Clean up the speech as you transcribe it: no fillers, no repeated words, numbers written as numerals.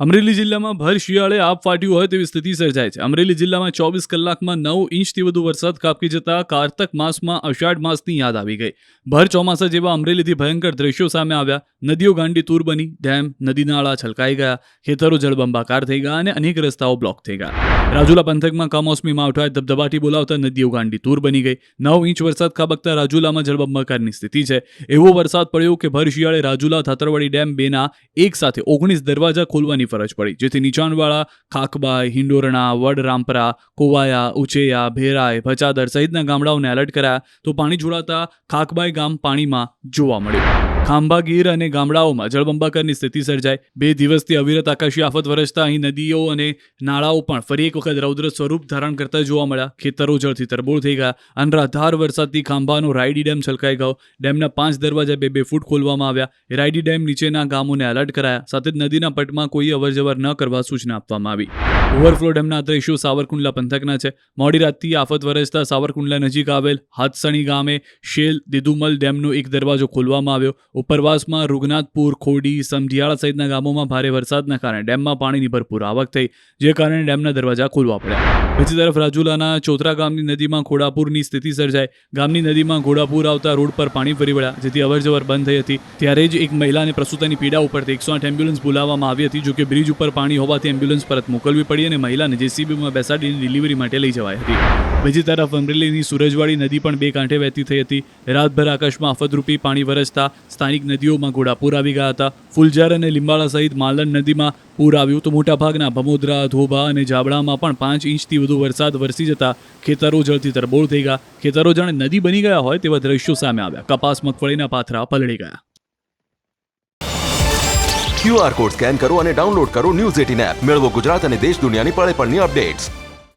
અમરેલી જિલ્લામાં ભર શિયાળે આબ ફાટ્યું હોય તેવી સ્થિતિ સર્જાય છે. અમરેલી જિલ્લામાં 24 કલાકમાં 9 ઇંચથી વધુ વરસાદ ખાબકી જતા કારતક માસમાં અષાઢ માસની યાદ આવી ગઈ. ભર ચોમાસા જેવા અમરેલીથી ભયંકર દ્રશ્યો સામે આવ્યા. નદીઓ ગાંડી તૂર બની, ડેમ, નદી નાળા છલકાઈ ગયા, ખેતરો જળબંબાકાર થઈ ગયા અને અનેક રસ્તાઓ બ્લોક થઈ ગયા. રાજુલા પંથકમાં કમોસમી માવઠાએ ધબધબાટી બોલાવતા નદીઓ ગાંડી તૂર બની ગઈ. 9 ઇંચ વરસાદ ખાબકતા રાજુલામાં જળબંબાકારની સ્થિતિ છે. એવો વરસાદ પડ્યો કે ભર શિયાળે રાજુલા થાતરવાડી ડેમ બેના એક સાથે 19 દરવાજા ખોલવાની ફરજ પડી, જેથી નીચાણવાળા ખાકબાઈ, હિંડોરણા, વડરામપરા, કોવાયા, ઉચેયા, ભેરાય, ભચાદર સહિતના ગામડાઓને એલર્ટ કરાયા તો પાણી જોડાતા ખાકબાઈ ગામ પાણીમાં જોવા મળ્યું. ખાંભા ગીર અને ગામડાઓમાં જળબંબાકારની સ્થિતિ સર્જાઈ. 2 દિવસથી અવિરત આકાશી આફત વરસતા અહીં નદીઓ અને નાળાઓ પણ ફરી એક વખત રૌદ્ર સ્વરૂપ ધારણ કરતા જોવા મળ્યા. ખેતરો જળથી તરબોળ થઈ ગયા. અનરાધાર વરસાદથી ખાંભાનો રાયડી ડેમ છલકાઈ ગયો. ડેમના 5 દરવાજા 2-2 ફૂટ ખોલવામાં આવ્યા. રાયડી ડેમ નીચેના ગામોને એલર્ટ કરાયા. સાથે જ નદીના પટમાં કોઈ અવરજવર ન કરવા સૂચના આપવામાં આવી. ઓવરફ્લો ડેમના દ્રશ્યો સાવરકુંડલા પંથકના છે. મોડી રાતથી આફત વરસતા સાવરકુંડલા નજીક આવેલ હાથસણી ગામે શેલ દિદુમલ ડેમનો એક દરવાજો ખોલવામાં આવ્યો. ઉપરવાસમાં રૂગનાથપુર, ખોડી, સમઢિયાળા સહિતના ગામોમાં ભારે વરસાદના કારણે ડેમમાં પાણીની ભરપૂર આવક થઈ, જે કારણે ડેમના દરવાજા ખોલવા પડ્યા. બીજી તરફ રાજુલાના ચોતરા ગામની નદીમાં ઘોડાપુરની સ્થિતિ સર્જાઈ. ગામની નદીમાં ઘોડાપુર આવતા રોડ પર પાણી ફરી વળ્યા, જેથી અવરજવર બંધ થઈ હતી. ત્યારે જ એક મહિલાને પ્રસૂતિની પીડા ઉપરથી 108 એમ્બ્યુલન્સ બોલાવવામાં આવી હતી. જોકે બ્રિજ ઉપર પાણી હોવાથી એમ્બ્યુલન્સ પરત મોકલવી પડી અને મહિલાને જેસીબીમાં બેસાડીને ડિલિવરી માટે લઈ જવાઈ હતી. બીજી તરફ અમરેલીની સુરજવાડી નદી પણ 2 કાંઠે વહેતી થઈ હતી. રાતભર આકાશમાં આફતરૂપી પાણી વરસતા સ્થાનિક નદીઓમાં ઘોડાપુર આવી ગયા હતા. ફુલઝર અને લીંબાળા સહિત માલણ નદીમાં પૂર આવ્યું તો મોટાભાગના ભમોદરા, ધોબા અને જાબડામાં પણ 5 ઇંચથી વધુ વરસાદ વરસી જતા ખેતરો જળથી તરબોળ થઈ ગયા. ખેતરો જાણે નદી બની ગયા હોય તેવા દ્રશ્યો સામે આવ્યા. કપાસ, મગફળીના પાથરા પલળી ગયા. QR કોડ સ્કેન કરો અને ડાઉનલોડ કરો ન્યૂઝ 18 એપ. મેળવો ગુજરાત અને દેશ દુનિયાની પળે પળની અપડેટ્સ.